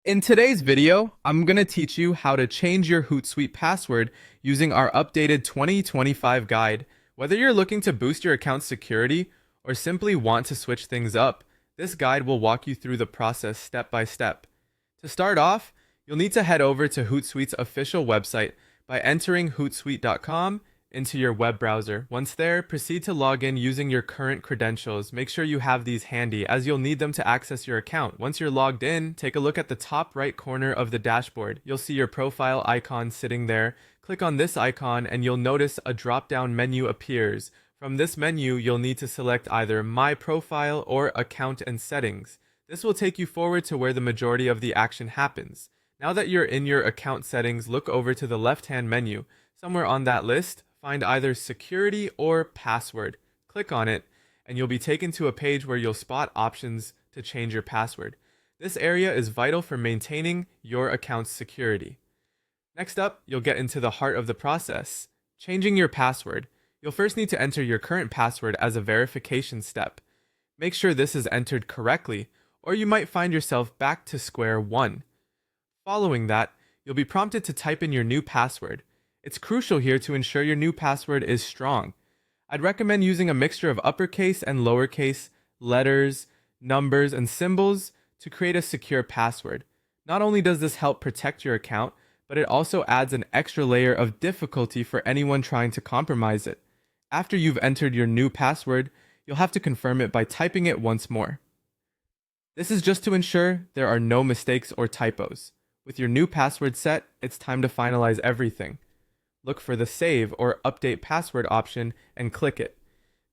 In today's video, I'm going to teach you how to change your Hootsuite password using our updated 2025 guide. Whether you're looking to boost your account's security or simply want to switch things up, this guide will walk you through the process step by step. To start off, you'll need to head over to Hootsuite's official website by entering hootsuite.com into your web browser. Once there, proceed to log in using your current credentials. Make sure you have these handy as you'll need them to access your account. Once you're logged in, take a look at the top right corner of the dashboard. You'll see your profile icon sitting there. Click on this icon and you'll notice a drop-down menu appears. From this menu, you'll need to select either My Profile or Account and Settings. This will take you forward to where the majority of the action happens. Now that you're in your account settings, look over to the left-hand menu. Somewhere on that list, find either Security or Password. Click on it, and you'll be taken to a page where you'll spot options to change your password. This area is vital for maintaining your account's security. Next up, you'll get into the heart of the process, changing your password. You'll first need to enter your current password as a verification step. Make sure this is entered correctly, or you might find yourself back to square one. Following that, you'll be prompted to type in your new password. It's crucial here to ensure your new password is strong. I'd recommend using a mixture of uppercase and lowercase, letters, numbers, and symbols to create a secure password. Not only does this help protect your account, but it also adds an extra layer of difficulty for anyone trying to compromise it. After you've entered your new password, you'll have to confirm it by typing it once more. This is just to ensure there are no mistakes or typos. With your new password set, it's time to finalize everything. Look for the Save or Update Password option and click it.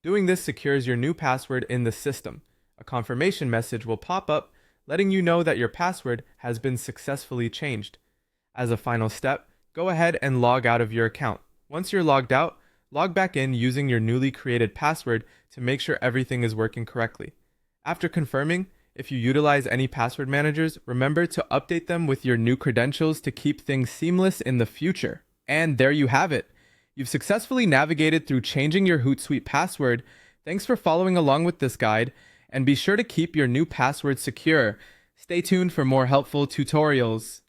Doing this secures your new password in the system. A confirmation message will pop up letting you know that your password has been successfully changed. As a final step, go ahead and log out of your account. Once you're logged out, log back in using your newly created password to make sure everything is working correctly. After confirming, if you utilize any password managers, remember to update them with your new credentials to keep things seamless in the future. And there you have it. You've successfully navigated through changing your Hootsuite password. Thanks for following along with this guide, and be sure to keep your new password secure. Stay tuned for more helpful tutorials.